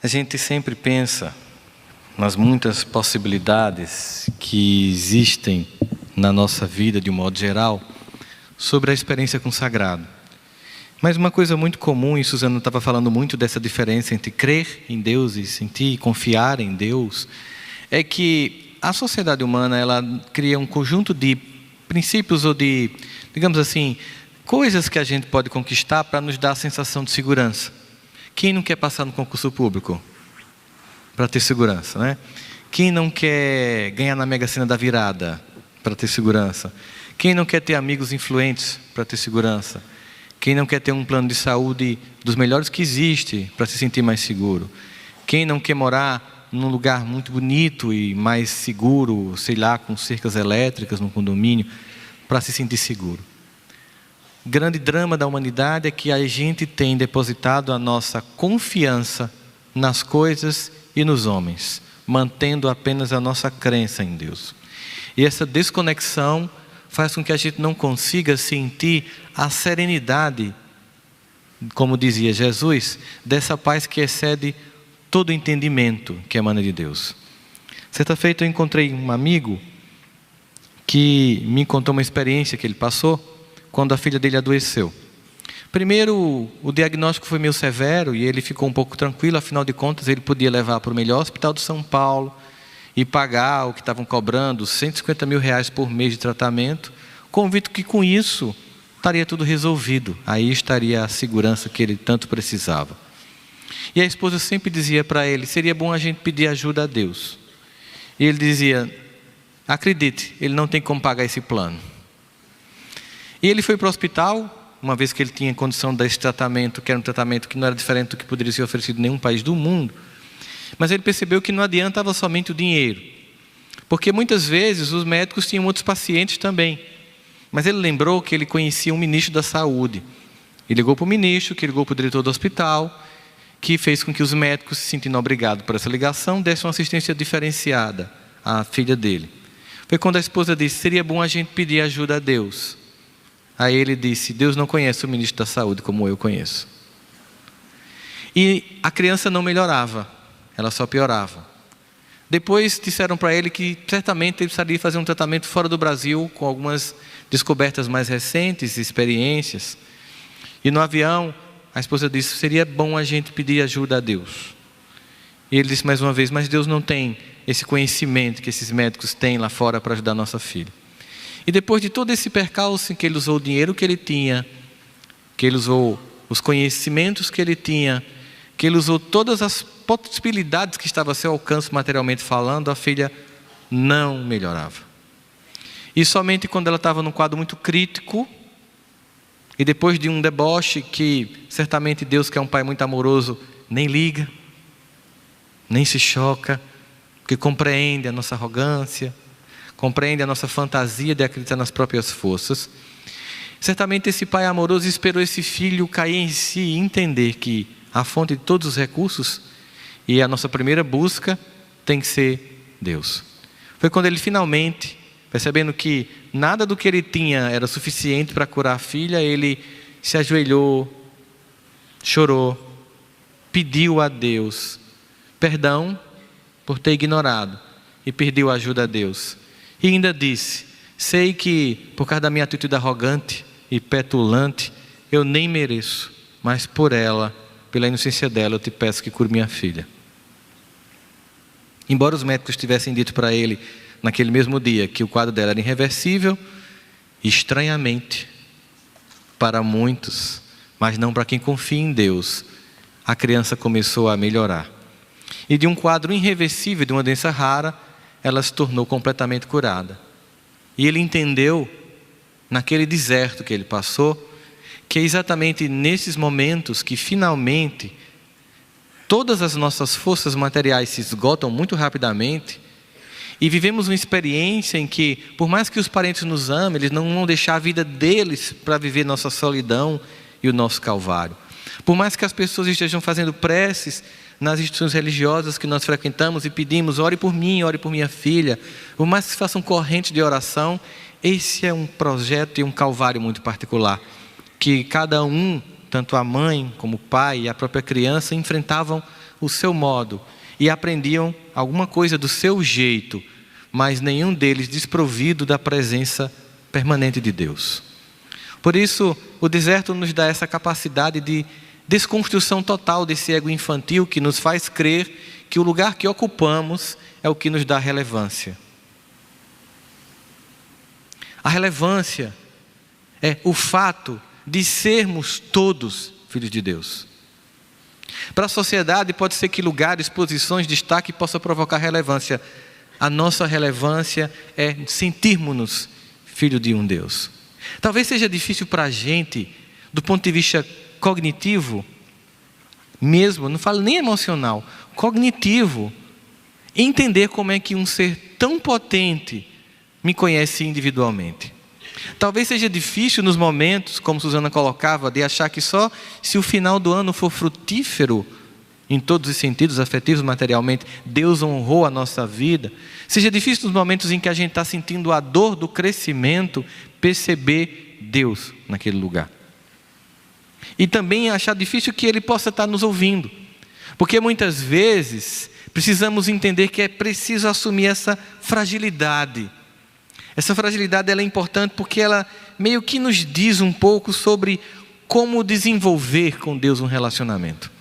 A gente sempre pensa nas muitas possibilidades que existem na nossa vida, de um modo geral, sobre a experiência com o sagrado. Mas uma coisa muito comum, e Suzana estava falando muito dessa diferença entre crer em Deus e sentir, confiar em Deus, é que a sociedade humana, ela cria um conjunto de princípios ou de, digamos assim, coisas que a gente pode conquistar para nos dar a sensação de segurança. Quem não quer passar no concurso público? Para ter segurança, né? Quem não quer ganhar na Mega Sena da virada? Para ter segurança. Quem não quer ter amigos influentes? Para ter segurança. Quem não quer ter um plano de saúde dos melhores que existe? Para se sentir mais seguro. Quem não quer morar num lugar muito bonito e mais seguro, sei lá, com cercas elétricas, num condomínio, para se sentir seguro? O grande drama da humanidade é que a gente tem depositado a nossa confiança nas coisas e nos homens, mantendo apenas a nossa crença em Deus. E essa desconexão faz com que a gente não consiga sentir a serenidade, como dizia Jesus, dessa paz que excede todo entendimento que emana de Deus. Certa feita eu encontrei um amigo que me contou uma experiência que ele passou quando a filha dele adoeceu. Primeiro, o diagnóstico foi meio severo e ele ficou um pouco tranquilo, afinal de contas ele podia levar para o melhor hospital de São Paulo e pagar o que estavam cobrando, 150 mil reais por mês de tratamento, convicto que com isso estaria tudo resolvido, aí estaria a segurança que ele tanto precisava. E a esposa sempre dizia para ele, seria bom a gente pedir ajuda a Deus. E ele dizia, acredite, ele não tem como pagar esse plano. E ele foi para o hospital, uma vez que ele tinha condição desse tratamento, que era um tratamento que não era diferente do que poderia ser oferecido em nenhum país do mundo. Mas ele percebeu que não adiantava somente o dinheiro. Porque muitas vezes os médicos tinham outros pacientes também. Mas ele lembrou que ele conhecia um ministro da saúde. E ligou para o ministro, que ligou para o diretor do hospital, que fez com que os médicos, se sentindo obrigados por essa ligação, dessem uma assistência diferenciada à filha dele. Foi quando a esposa disse, seria bom a gente pedir ajuda a Deus. Aí ele disse, Deus não conhece o ministro da saúde como eu conheço. E a criança não melhorava, ela só piorava. Depois disseram para ele que certamente ele precisaria fazer um tratamento fora do Brasil, com algumas descobertas mais recentes, experiências. E no avião, a esposa disse, seria bom a gente pedir ajuda a Deus. E ele disse mais uma vez, mas Deus não tem esse conhecimento que esses médicos têm lá fora para ajudar a nossa filha. E depois de todo esse percalço em que ele usou o dinheiro que ele tinha, que ele usou os conhecimentos que ele tinha, que ele usou todas as possibilidades que estavam a seu alcance materialmente falando, a filha não melhorava. E somente quando ela estava num quadro muito crítico, e depois de um deboche que certamente Deus, que é um pai muito amoroso, nem liga, nem se choca, porque compreende a nossa arrogância, compreende a nossa fantasia de acreditar nas próprias forças. Certamente esse pai amoroso esperou esse filho cair em si e entender que a fonte de todos os recursos e a nossa primeira busca tem que ser Deus. Foi quando ele finalmente, percebendo que nada do que ele tinha era suficiente para curar a filha, ele se ajoelhou, chorou, pediu a Deus perdão por ter ignorado e pediu ajuda a Deus. E ainda disse, sei que por causa da minha atitude arrogante e petulante, eu nem mereço, mas por ela, pela inocência dela, eu te peço que cure minha filha. Embora os médicos tivessem dito para ele, naquele mesmo dia, que o quadro dela era irreversível, estranhamente, para muitos, mas não para quem confia em Deus, a criança começou a melhorar. E de um quadro irreversível, de uma doença rara, ela se tornou completamente curada. E ele entendeu, naquele deserto que ele passou, que é exatamente nesses momentos que finalmente todas as nossas forças materiais se esgotam muito rapidamente e vivemos uma experiência em que, por mais que os parentes nos amem, eles não vão deixar a vida deles para viver nossa solidão e o nosso calvário. Por mais que as pessoas estejam fazendo preces nas instituições religiosas que nós frequentamos e pedimos, ore por mim, ore por minha filha, por mais que se façam correntes de oração, esse é um projeto e um calvário muito particular, que cada um, tanto a mãe como o pai e a própria criança, enfrentavam o seu modo e aprendiam alguma coisa do seu jeito, mas nenhum deles desprovido da presença permanente de Deus. Por isso, o deserto nos dá essa capacidade de desconstrução total desse ego infantil que nos faz crer que o lugar que ocupamos é o que nos dá relevância. A relevância é o fato de sermos todos filhos de Deus. Para a sociedade pode ser que lugares, posições, destaque possa provocar relevância. A nossa relevância é sentirmos-nos filho de um Deus. Talvez seja difícil para a gente, do ponto de vista cognitivo, mesmo, não falo nem emocional, cognitivo, entender como é que um ser tão potente me conhece individualmente. Talvez seja difícil nos momentos, como Suzana colocava, de achar que só se o final do ano for frutífero, em todos os sentidos, afetivos, materialmente, Deus honrou a nossa vida. Seja difícil nos momentos em que a gente está sentindo a dor do crescimento, perceber Deus naquele lugar. E também achar difícil que Ele possa estar nos ouvindo. Porque muitas vezes precisamos entender que é preciso assumir essa fragilidade. Essa fragilidade ela é importante porque ela meio que nos diz um pouco sobre como desenvolver com Deus um relacionamento.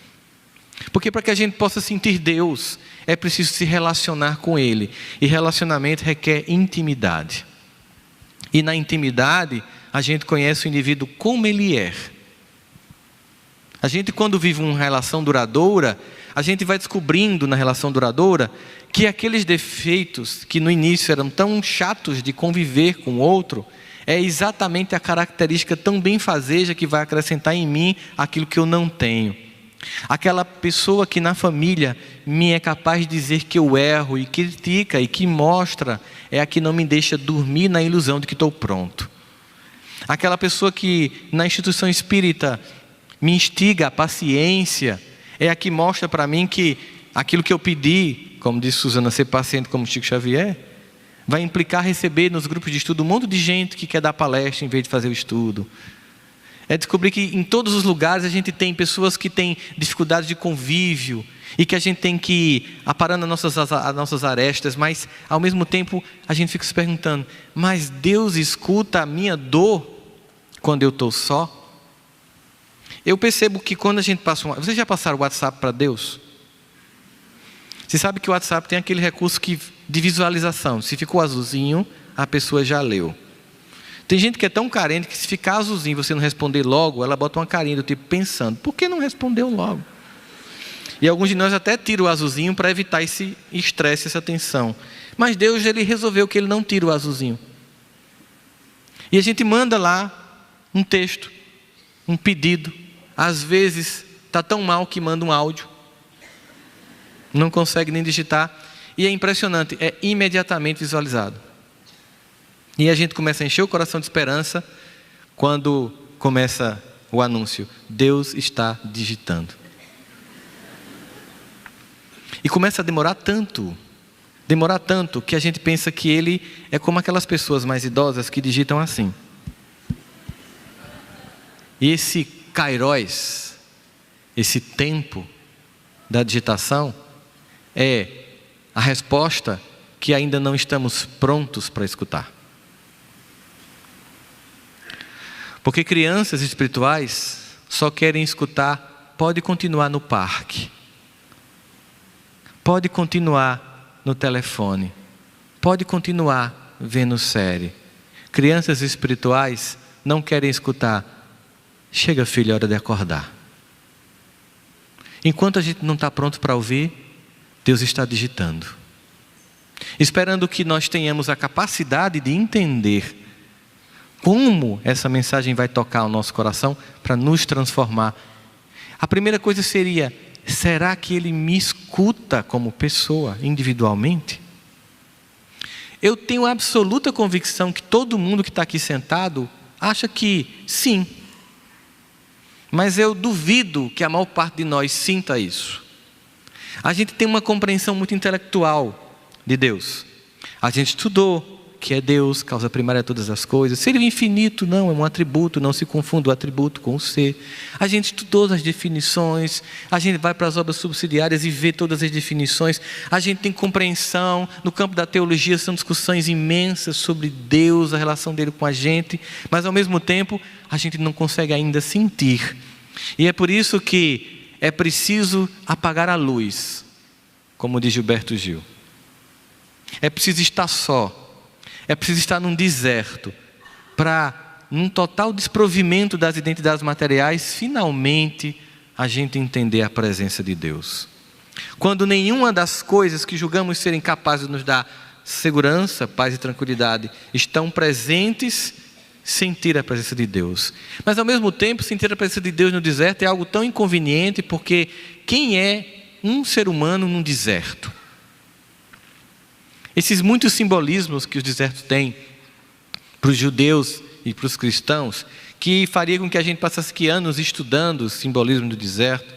Porque para que a gente possa sentir Deus, é preciso se relacionar com Ele. E relacionamento requer intimidade. E na intimidade, a gente conhece o indivíduo como ele é. A gente, quando vive uma relação duradoura, a gente vai descobrindo na relação duradoura que aqueles defeitos que no início eram tão chatos de conviver com o outro, é exatamente a característica tão benfazeja que vai acrescentar em mim aquilo que eu não tenho. Aquela pessoa que na família me é capaz de dizer que eu erro e critica e que mostra, é a que não me deixa dormir na ilusão de que estou pronto. Aquela pessoa que na instituição espírita me instiga a paciência, é a que mostra para mim que aquilo que eu pedi, como disse Suzana, ser paciente como Chico Xavier, vai implicar receber nos grupos de estudo um monte de gente que quer dar palestra em vez de fazer o estudo. É descobrir que em todos os lugares a gente tem pessoas que têm dificuldades de convívio e que a gente tem que ir aparando as nossas arestas, mas ao mesmo tempo a gente fica se perguntando, mas Deus escuta a minha dor quando eu estou só? Eu percebo que quando a gente passa Vocês já passaram o WhatsApp para Deus? Você sabe que o WhatsApp tem aquele recurso de visualização. Se ficou azulzinho, a pessoa já leu. Tem gente que é tão carente que se ficar azulzinho e você não responder logo, ela bota uma carinha do tipo pensando, por que não respondeu logo? E alguns de nós até tiram o azulzinho para evitar esse estresse, essa tensão. Mas Deus, Ele resolveu que Ele não tira o azulzinho. E a gente manda lá um texto, um pedido. Às vezes está tão mal que manda um áudio. Não consegue nem digitar. E é impressionante, é imediatamente visualizado. E a gente começa a encher o coração de esperança quando começa o anúncio. Deus está digitando. E começa a demorar tanto que a gente pensa que Ele é como aquelas pessoas mais idosas que digitam assim. E esse kairos, esse tempo da digitação, é a resposta que ainda não estamos prontos para escutar. Porque crianças espirituais só querem escutar, pode continuar no parque, pode continuar no telefone, pode continuar vendo série. Crianças espirituais não querem escutar, chega filho, é hora de acordar. Enquanto a gente não está pronto para ouvir, Deus está digitando. Esperando que nós tenhamos a capacidade de entender como essa mensagem vai tocar o nosso coração para nos transformar. A primeira coisa seria, será que Ele me escuta como pessoa, individualmente? Eu tenho absoluta convicção que todo mundo que está aqui sentado acha que sim. Mas eu duvido que a maior parte de nós sinta isso. A gente tem uma compreensão muito intelectual de Deus. A gente estudou, que é Deus, causa primária de todas as coisas. Ser o infinito não, é um atributo, não se confunda o atributo com o ser. A gente estudou as definições, a gente vai para as obras subsidiárias e vê todas as definições. A gente tem compreensão, no campo da teologia são discussões imensas sobre Deus, a relação dele com a gente, mas ao mesmo tempo a gente não consegue ainda sentir. E é por isso que é preciso apagar a luz, como diz Gilberto Gil. É preciso estar só. É preciso estar num deserto para, num total desprovimento das identidades materiais, finalmente a gente entender a presença de Deus. Quando nenhuma das coisas que julgamos serem capazes de nos dar segurança, paz e tranquilidade estão presentes, sentir a presença de Deus. Mas ao mesmo tempo, sentir a presença de Deus no deserto é algo tão inconveniente, porque quem é um ser humano num deserto? Esses muitos simbolismos que os desertos têm para os judeus e para os cristãos, que faria com que a gente passasse anos estudando o simbolismo do deserto,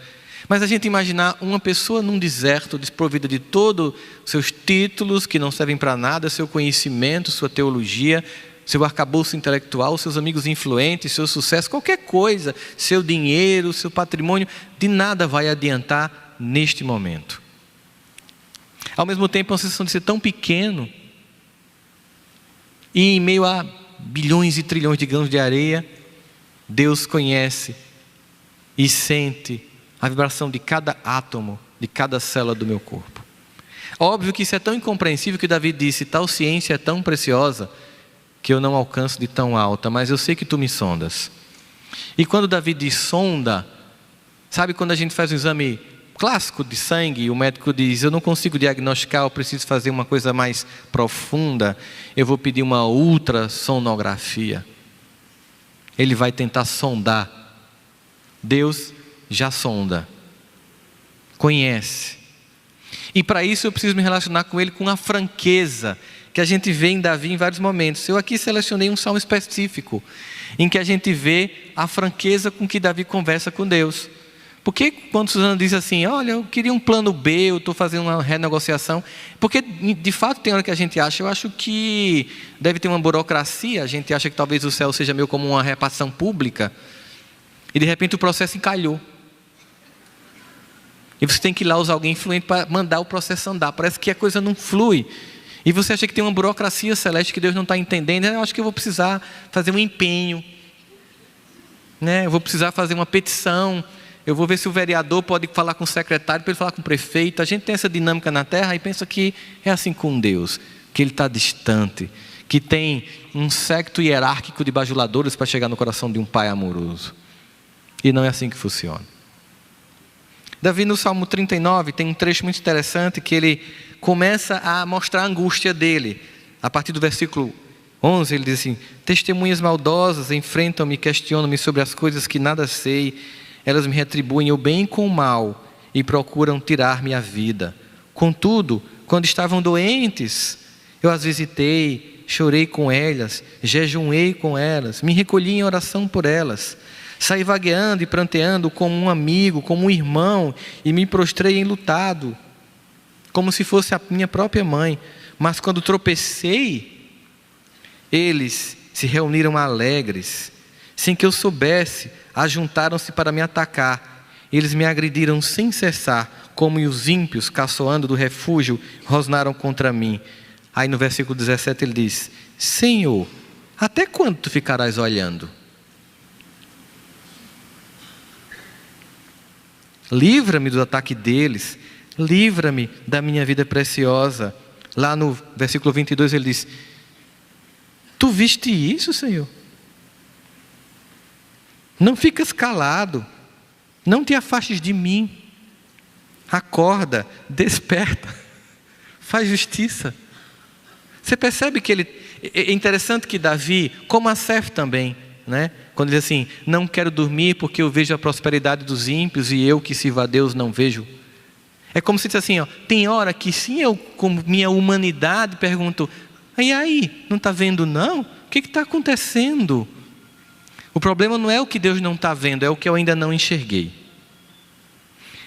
mas a gente imaginar uma pessoa num deserto desprovida de todos os seus títulos, que não servem para nada, seu conhecimento, sua teologia, seu arcabouço intelectual, seus amigos influentes, seu sucesso, qualquer coisa, seu dinheiro, seu patrimônio, de nada vai adiantar neste momento. Ao mesmo tempo, a sensação de ser tão pequeno, e em meio a bilhões e trilhões de grãos de areia, Deus conhece e sente a vibração de cada átomo, de cada célula do meu corpo. Óbvio que isso é tão incompreensível que Davi disse: tal ciência é tão preciosa que eu não alcanço de tão alta, mas eu sei que tu me sondas. E quando Davi diz sonda, sabe quando a gente faz um exame clássico de sangue e o médico diz: eu não consigo diagnosticar, eu preciso fazer uma coisa mais profunda, eu vou pedir uma ultrassonografia. Ele vai tentar sondar. Deus já sonda, conhece. E para isso eu preciso me relacionar com Ele com a franqueza que a gente vê em Davi em vários momentos. Eu aqui selecionei um salmo específico, em que a gente vê a franqueza com que Davi conversa com Deus. Porque quando Suzana diz assim: olha, eu queria um plano B, eu estou fazendo uma renegociação. Porque de fato tem hora que a gente acha, eu acho que deve ter uma burocracia, a gente acha que talvez o céu seja meio como uma repartição pública, e de repente o processo encalhou. E você tem que ir lá usar alguém influente para mandar o processo andar. Parece que a coisa não flui. E você acha que tem uma burocracia celeste que Deus não está entendendo. Eu acho que eu vou precisar fazer um empenho, né? Eu vou precisar fazer uma petição. Eu vou ver se o vereador pode falar com o secretário, para ele falar com o prefeito. A gente tem essa dinâmica na terra e pensa que é assim com Deus, que Ele está distante, que tem um séquito hierárquico de bajuladores para chegar no coração de um pai amoroso. E não é assim que funciona. Davi, no Salmo 39, tem um trecho muito interessante que ele começa a mostrar a angústia dele. A partir do versículo 11, ele diz assim: testemunhas maldosas enfrentam-me, questionam-me sobre as coisas que nada sei. Elas me retribuem o bem com o mal e procuram tirar-me a vida. Contudo, quando estavam doentes, eu as visitei, chorei com elas, jejuei com elas, me recolhi em oração por elas. Saí vagueando e pranteando como um amigo, como um irmão, e me prostrei enlutado, como se fosse a minha própria mãe. Mas quando tropecei, eles se reuniram alegres, sem que eu soubesse, ajuntaram-se para me atacar. Eles me agrediram sem cessar, como os ímpios, caçoando do refúgio, rosnaram contra mim. Aí no versículo 17 ele diz: Senhor, até quando tu ficarás olhando? Livra-me do ataque deles, livra-me da minha vida preciosa. Lá no versículo 22 ele diz: tu viste isso, Senhor? Não ficas calado, não te afastes de mim, acorda, desperta, faz justiça. Você percebe que ele, é interessante que Davi, como Asaf também, né? Quando diz assim: não quero dormir porque eu vejo a prosperidade dos ímpios e eu que sirvo a Deus não vejo. É como se disse assim, ó, tem hora que sim, eu com minha humanidade pergunto: e aí, não está vendo não? O que está acontecendo? O problema não é o que Deus não está vendo, é o que eu ainda não enxerguei.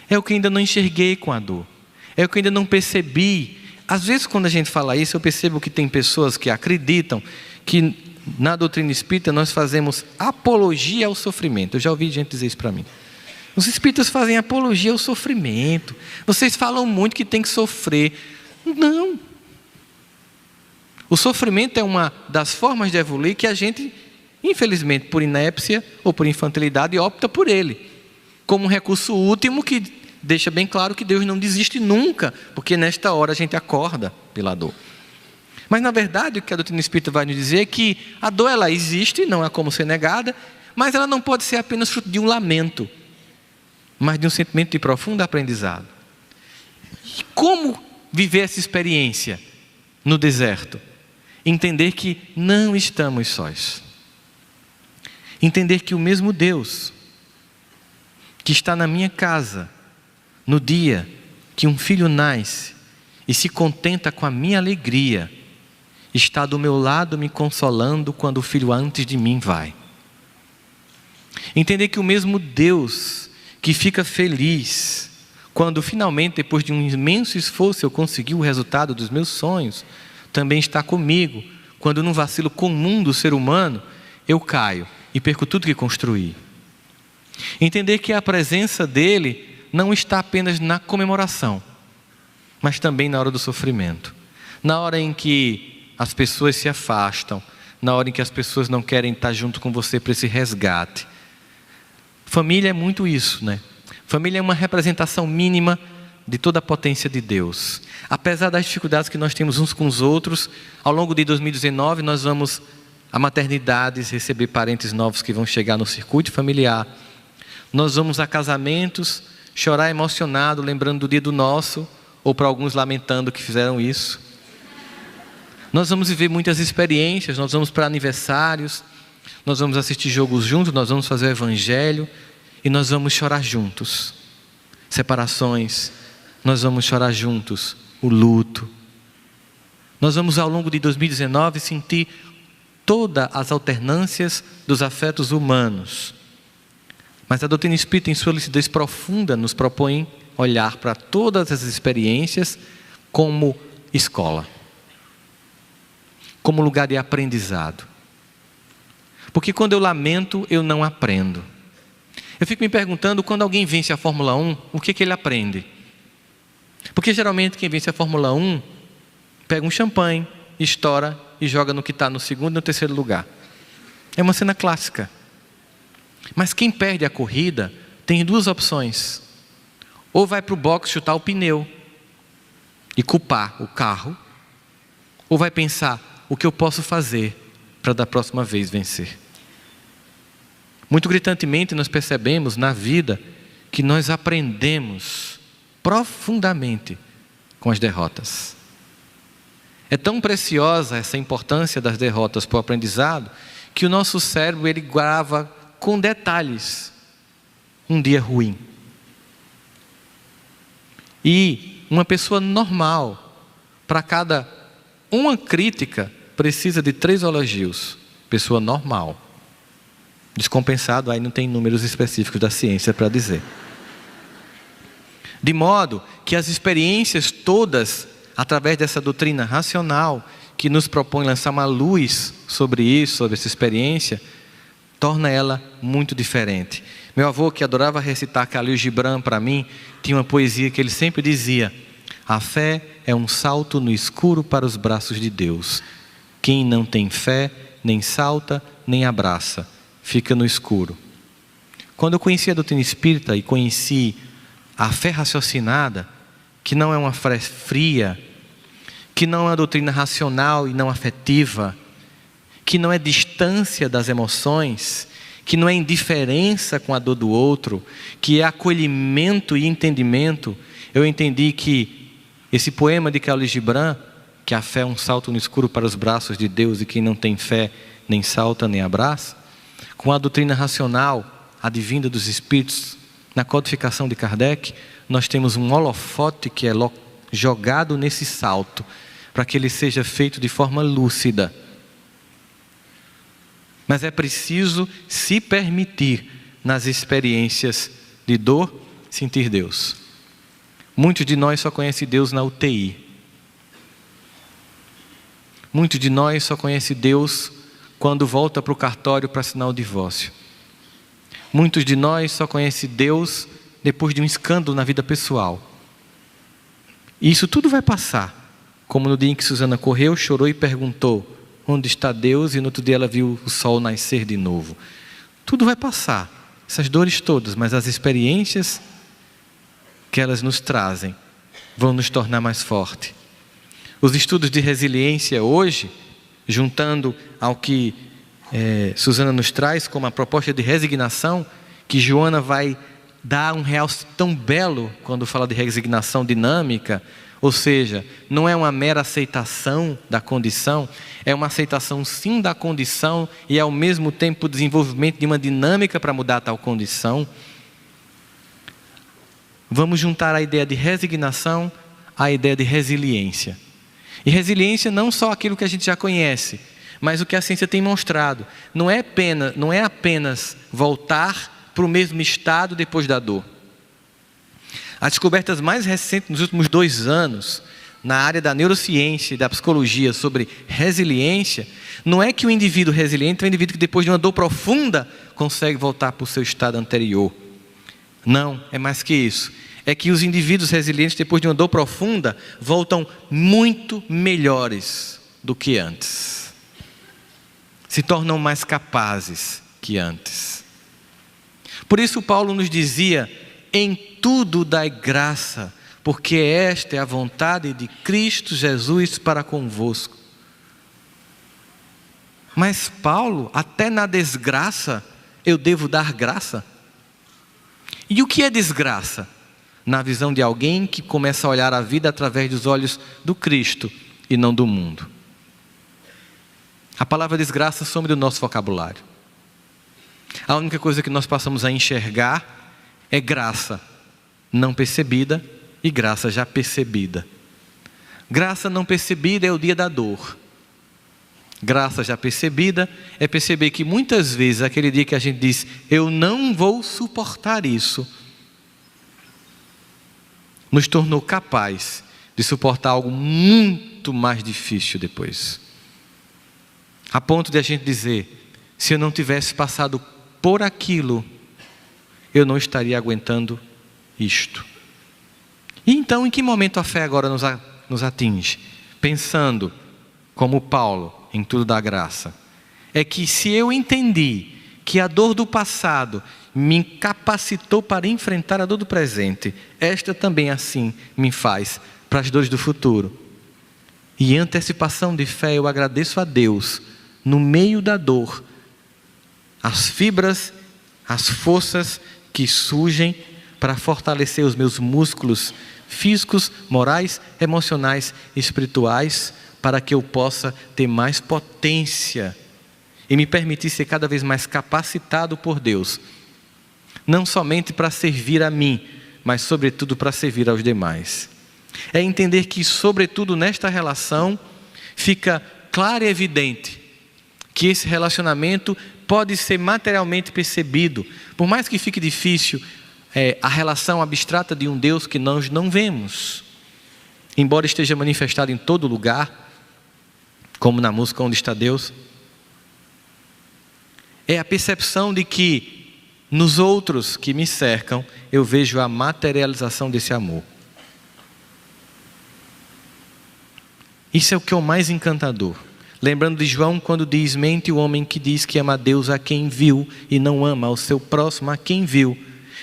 É o que eu ainda não enxerguei com a dor. É o que eu ainda não percebi às vezes quando a gente fala isso, eu percebo que tem pessoas que acreditam que na doutrina espírita nós fazemos apologia ao sofrimento. Eu já ouvi gente dizer isso para mim. Os espíritas fazem apologia ao sofrimento. Vocês falam muito que tem que sofrer. Não. O sofrimento é uma das formas de evoluir que a gente, infelizmente, por inépcia ou por infantilidade, opta por ele. Como um recurso último que deixa bem claro que Deus não desiste nunca, porque nesta hora a gente acorda pela dor. Mas, na verdade, o que a doutrina espírita vai nos dizer é que a dor, ela existe, não há como ser negada, mas ela não pode ser apenas fruto de um lamento, mas de um sentimento de profundo aprendizado. E como viver essa experiência no deserto? Entender que não estamos sós. Entender que o mesmo Deus que está na minha casa, no dia que um filho nasce e se contenta com a minha alegria, está do meu lado me consolando quando o filho antes de mim vai. Entender que o mesmo Deus que fica feliz quando finalmente, depois de um imenso esforço, eu consegui o resultado dos meus sonhos, também está comigo quando num vacilo comum do ser humano eu caio e perco tudo que construí. Entender que a presença dele não está apenas na comemoração, mas também na hora do sofrimento, na hora em que as pessoas se afastam, na hora em que as pessoas não querem estar junto com você para esse resgate. Família é muito isso, né? Família é uma representação mínima de toda a potência de Deus. Apesar das dificuldades que nós temos uns com os outros, ao longo de 2019 nós vamos a maternidades, receber parentes novos que vão chegar no circuito familiar. Nós vamos a casamentos, chorar emocionado, lembrando do dia do nosso, ou para alguns lamentando que fizeram isso. Nós vamos viver muitas experiências, nós vamos para aniversários, nós vamos assistir jogos juntos, nós vamos fazer o evangelho e nós vamos chorar juntos. Separações, nós vamos chorar juntos, o luto. Nós vamos ao longo de 2019 sentir todas as alternâncias dos afetos humanos. Mas a doutrina espírita, em sua lucidez profunda, nos propõe olhar para todas as experiências como escola, como lugar de aprendizado. Porque quando eu lamento, eu não aprendo. Eu fico me perguntando, quando alguém vence a Fórmula 1, o que ele aprende? Porque geralmente quem vence a Fórmula 1 pega um champanhe, estoura e joga no que está no segundo e no terceiro lugar. É uma cena clássica. Mas quem perde a corrida tem duas opções. Ou vai para o box chutar o pneu e culpar o carro, ou vai pensar o que eu posso fazer para da próxima vez vencer. Muito gritantemente nós percebemos na vida que nós aprendemos profundamente com as derrotas. É tão preciosa essa importância das derrotas para o aprendizado que o nosso cérebro ele grava com detalhes um dia ruim. E uma pessoa normal, para cada uma crítica, precisa de 3 elogios. Pessoa normal. Descompensado, aí não tem números específicos da ciência para dizer. De modo que as experiências todas, através dessa doutrina racional, que nos propõe lançar uma luz sobre isso, sobre essa experiência, torna ela muito diferente. Meu avô, que adorava recitar Khalil Gibran para mim, tinha uma poesia que ele sempre dizia: a fé é um salto no escuro para os braços de Deus. Quem não tem fé, nem salta, nem abraça, fica no escuro. Quando eu conheci a doutrina espírita e conheci a fé raciocinada, que não é uma fé fria, que não é uma doutrina racional e não afetiva, que não é distância das emoções, que não é indiferença com a dor do outro, que é acolhimento e entendimento, eu entendi que esse poema de Khalil Gibran, que a fé é um salto no escuro para os braços de Deus e quem não tem fé nem salta nem abraça, com a doutrina racional, advinda dos espíritos, na codificação de Kardec, nós temos um holofote que é jogado nesse salto, para que ele seja feito de forma lúcida. Mas é preciso se permitir, nas experiências de dor, sentir Deus. Muitos de nós só conhecem Deus na UTI. Muitos de nós só conhecem Deus quando volta para o cartório para assinar o divórcio. Muitos de nós só conhecem Deus depois de um escândalo na vida pessoal. E isso tudo vai passar. Como no dia em que Susana correu, chorou e perguntou: onde está Deus? E no outro dia ela viu o sol nascer de novo. Tudo vai passar, essas dores todas, mas as experiências que elas nos trazem vão nos tornar mais fortes. Os estudos de resiliência hoje, juntando ao que Susana nos traz como a proposta de resignação, que Joana vai dar um realce tão belo quando fala de resignação dinâmica, ou seja, não é uma mera aceitação da condição, é uma aceitação sim da condição e ao mesmo tempo o desenvolvimento de uma dinâmica para mudar tal condição. Vamos juntar a ideia de resignação à ideia de resiliência. E resiliência não só aquilo que a gente já conhece, mas o que a ciência tem mostrado. Não é apenas voltar para o mesmo estado depois da dor. As descobertas mais recentes nos últimos 2 anos, na área da neurociência e da psicologia sobre resiliência, não é que o indivíduo resiliente é um indivíduo que depois de uma dor profunda consegue voltar para o seu estado anterior. Não, é mais que isso. É que os indivíduos resilientes, depois de uma dor profunda, voltam muito melhores do que antes. Se tornam mais capazes que antes. Por isso Paulo nos dizia: em tudo dai graça, porque esta é a vontade de Cristo Jesus para convosco. Mas Paulo, até na desgraça, eu devo dar graça? E o que é desgraça? Na visão de alguém que começa a olhar a vida através dos olhos do Cristo e não do mundo. A palavra desgraça some do nosso vocabulário. A única coisa que nós passamos a enxergar é graça não percebida e graça já percebida. Graça não percebida é o dia da dor. Graça já percebida é perceber que muitas vezes aquele dia que a gente diz: eu não vou suportar isso, nos tornou capaz de suportar algo muito mais difícil depois. A ponto de a gente dizer: se eu não tivesse passado por aquilo, eu não estaria aguentando isto. E então, em que momento a fé agora nos atinge? Pensando, como Paulo, em tudo da graça. É que se eu entendi que a dor do passado me incapacitou para enfrentar a dor do presente, esta também assim me faz para as dores do futuro. E em antecipação de fé eu agradeço a Deus, no meio da dor, as fibras, as forças que surgem para fortalecer os meus músculos físicos, morais, emocionais e espirituais, para que eu possa ter mais potência e me permitir ser cada vez mais capacitado por Deus, não somente para servir a mim, mas sobretudo para servir aos demais. É entender que, sobretudo nesta relação, fica claro e evidente que esse relacionamento pode ser materialmente percebido, por mais que fique difícil a relação abstrata de um Deus que nós não vemos, embora esteja manifestado em todo lugar, como na música Onde Está Deus. É a percepção de que nos outros que me cercam eu vejo a materialização desse amor. Isso é o que é o mais encantador. Lembrando de João quando diz: mente o homem que diz que ama a Deus a quem viu e não ama ao seu próximo a quem viu.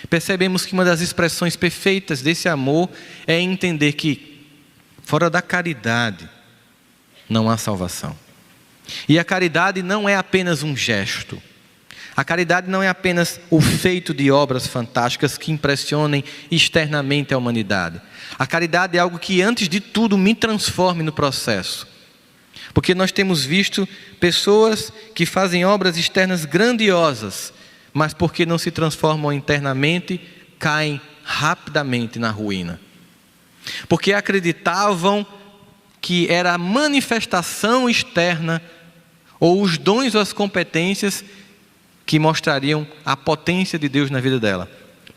Percebemos que uma das expressões perfeitas desse amor é entender que fora da caridade não há salvação. E a caridade não é apenas um gesto. A caridade não é apenas o feito de obras fantásticas que impressionem externamente a humanidade. A caridade é algo que, antes de tudo, me transforme no processo. Porque nós temos visto pessoas que fazem obras externas grandiosas, mas porque não se transformam internamente, caem rapidamente na ruína. Porque acreditavam que era a manifestação externa, ou os dons ou as competências, que mostrariam a potência de Deus na vida dela.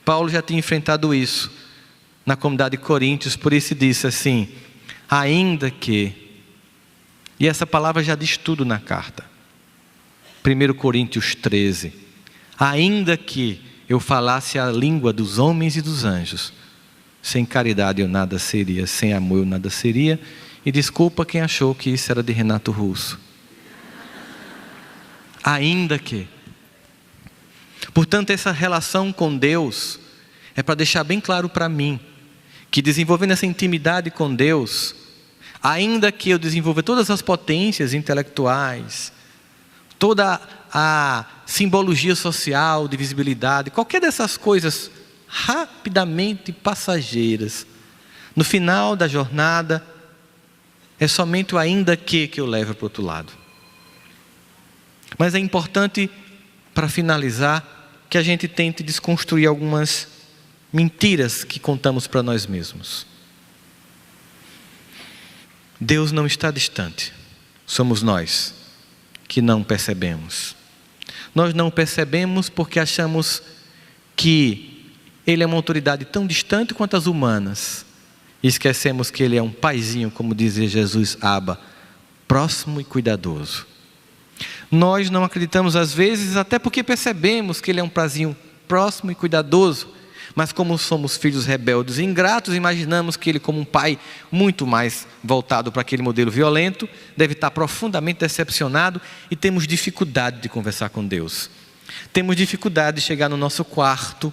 Paulo já tinha enfrentado isso na comunidade de Coríntios, por isso disse assim: ainda que E essa palavra já diz tudo na carta. 1 Coríntios 13. Ainda que eu falasse a língua dos homens e dos anjos, sem caridade eu nada seria, sem amor eu nada seria. E desculpa quem achou que isso era de Renato Russo. Ainda que. Portanto, essa relação com Deus é para deixar bem claro para mim que desenvolvendo essa intimidade com Deus, ainda que eu desenvolva todas as potências intelectuais, toda a simbologia social de visibilidade, qualquer dessas coisas rapidamente passageiras, no final da jornada, é somente o ainda que eu levo para o outro lado. Mas é importante, para finalizar, que a gente tente desconstruir algumas mentiras que contamos para nós mesmos. Deus não está distante, somos nós que não percebemos. Nós não percebemos porque achamos que Ele é uma autoridade tão distante quanto as humanas. E esquecemos que Ele é um paizinho, como dizia Jesus, Abba, próximo e cuidadoso. Nós não acreditamos às vezes, até porque percebemos que Ele é um paizinho próximo e cuidadoso. Mas como somos filhos rebeldes e ingratos, imaginamos que Ele, como um pai muito mais voltado para aquele modelo violento, deve estar profundamente decepcionado e temos dificuldade de conversar com Deus. Temos dificuldade de chegar no nosso quarto,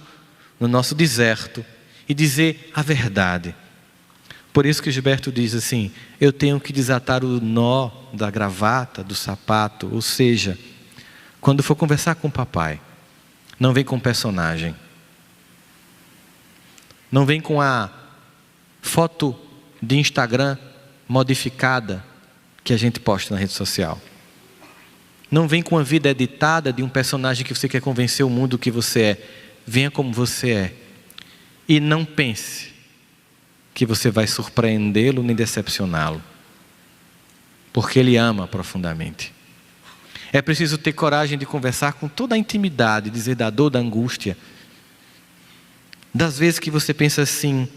no nosso deserto e dizer a verdade. Por isso que Gilberto diz assim, eu tenho que desatar o nó da gravata, do sapato, ou seja, quando for conversar com o papai, não vem com personagem. Não vem com a foto de Instagram modificada que a gente posta na rede social. Não vem com a vida editada de um personagem que você quer convencer o mundo que você é. Venha como você é. E não pense que você vai surpreendê-lo nem decepcioná-lo. Porque Ele ama profundamente. É preciso ter coragem de conversar com toda a intimidade, dizer da dor, da angústia. Das vezes que você pensa assim,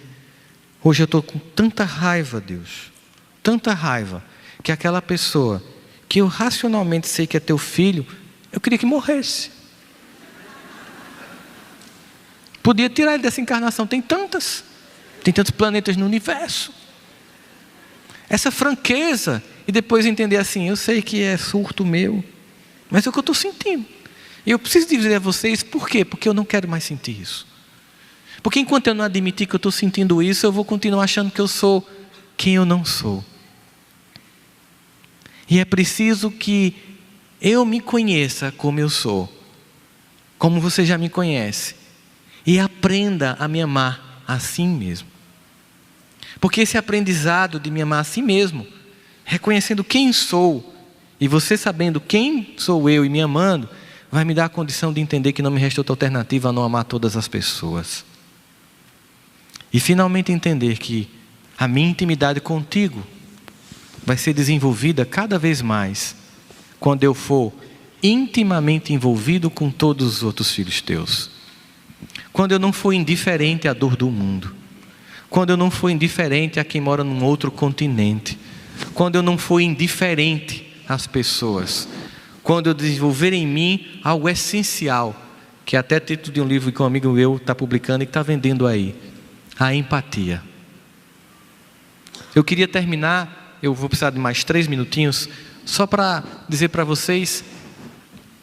hoje eu estou com tanta raiva, Deus, tanta raiva, que aquela pessoa que eu racionalmente sei que é teu filho, eu queria que morresse. Podia tirar ele dessa encarnação, tem tantos planetas no universo. Essa franqueza, e depois entender assim, eu sei que é surto meu, mas é o que eu estou sentindo. E eu preciso dizer a vocês, por quê? Porque eu não quero mais sentir isso. Porque enquanto eu não admitir que eu estou sentindo isso, eu vou continuar achando que eu sou quem eu não sou. E é preciso que eu me conheça como eu sou, como você já me conhece, e aprenda a me amar assim mesmo. Porque esse aprendizado de me amar assim mesmo, reconhecendo quem sou, e você sabendo quem sou eu e me amando, vai me dar a condição de entender que não me resta outra alternativa a não amar todas as pessoas. E finalmente entender que a minha intimidade contigo vai ser desenvolvida cada vez mais quando eu for intimamente envolvido com todos os outros filhos teus. Quando eu não for indiferente à dor do mundo. Quando eu não for indiferente a quem mora num outro continente. Quando eu não for indiferente às pessoas. Quando eu desenvolver em mim algo essencial, que é até título de um livro que um amigo meu está publicando e que está vendendo aí. A empatia. Eu queria terminar, eu vou precisar de mais 3 minutinhos, só para dizer para vocês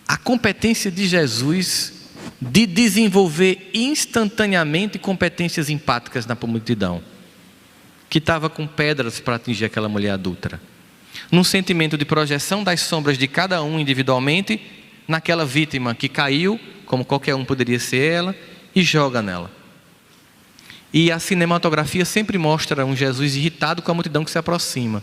a competência de Jesus de desenvolver instantaneamente competências empáticas na multidão, que estava com pedras para atingir aquela mulher adúltera. Num sentimento de projeção das sombras de cada um individualmente, naquela vítima que caiu, como qualquer um poderia ser ela, e joga nela. E a cinematografia sempre mostra um Jesus irritado com a multidão que se aproxima.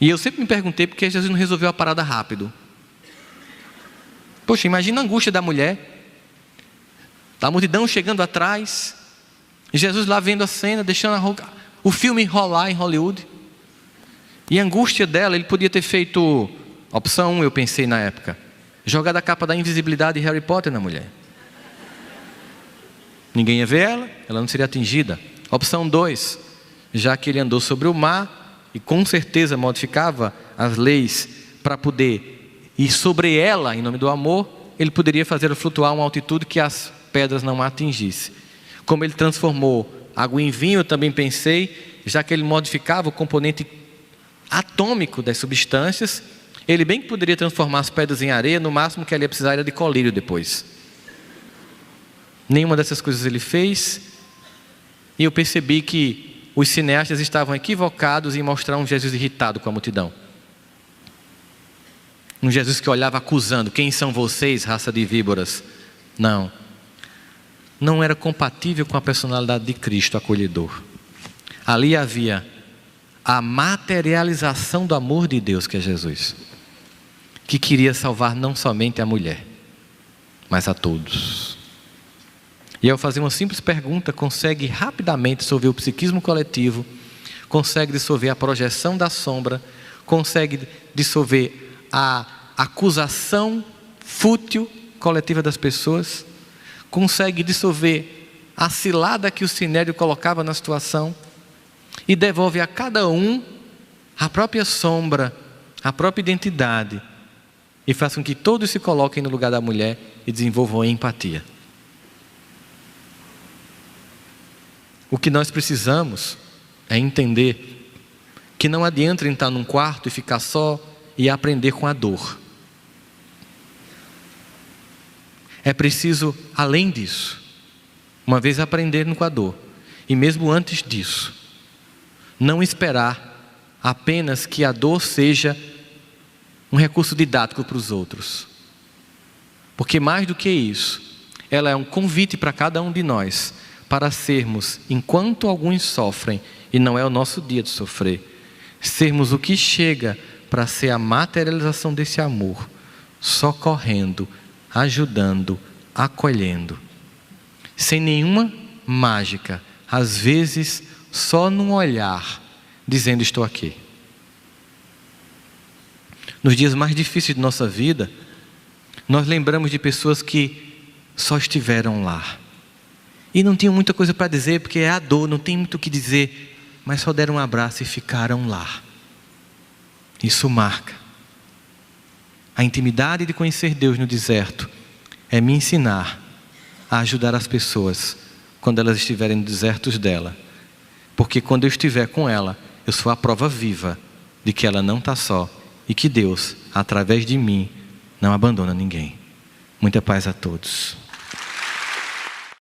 E eu sempre me perguntei por que Jesus não resolveu a parada rápido. Poxa, imagina a angústia da mulher. A multidão chegando atrás. E Jesus lá vendo a cena, deixando o filme rolar em Hollywood. E a angústia dela, ele podia ter feito, opção 1, eu pensei na época, jogado a capa da invisibilidade de Harry Potter na mulher. Ninguém ia ver ela não seria atingida. Opção 2, já que ele andou sobre o mar, e com certeza modificava as leis para poder ir sobre ela em nome do amor, ele poderia fazer flutuar uma altitude que as pedras não atingissem. Como ele transformou água em vinho, eu também pensei, já que ele modificava o componente atômico das substâncias, ele bem que poderia transformar as pedras em areia, no máximo que ele ia precisar era de colírio depois. Nenhuma dessas coisas ele fez, e eu percebi que os cineastas estavam equivocados em mostrar um Jesus irritado com a multidão. Um Jesus que olhava acusando: quem são vocês, raça de víboras? Não era compatível com a personalidade de Cristo acolhedor. Ali havia a materialização do amor de Deus, que é Jesus, que queria salvar não somente a mulher, mas a todos. E ao fazer uma simples pergunta, consegue rapidamente dissolver o psiquismo coletivo, consegue dissolver a projeção da sombra, consegue dissolver a acusação fútil coletiva das pessoas, consegue dissolver a cilada que o sinédrio colocava na situação e devolve a cada um a própria sombra, a própria identidade, e faz com que todos se coloquem no lugar da mulher e desenvolvam empatia. O que nós precisamos é entender que não adianta entrar num quarto e ficar só e aprender com a dor. É preciso, além disso, uma vez aprendendo com a dor, e mesmo antes disso, não esperar apenas que a dor seja um recurso didático para os outros. Porque mais do que isso, ela é um convite para cada um de nós, para sermos, enquanto alguns sofrem, e não é o nosso dia de sofrer, sermos o que chega para ser a materialização desse amor, socorrendo, ajudando, acolhendo, sem nenhuma mágica, às vezes só num olhar, dizendo: estou aqui. Nos dias mais difíceis de nossa vida, nós lembramos de pessoas que só estiveram lá e não tinham muita coisa para dizer, porque é a dor, não tem muito o que dizer, mas só deram um abraço e ficaram lá. Isso marca. A intimidade de conhecer Deus no deserto é me ensinar a ajudar as pessoas quando elas estiverem no deserto dela, porque quando eu estiver com ela, eu sou a prova viva de que ela não está só e que Deus, através de mim, não abandona ninguém. Muita paz a todos.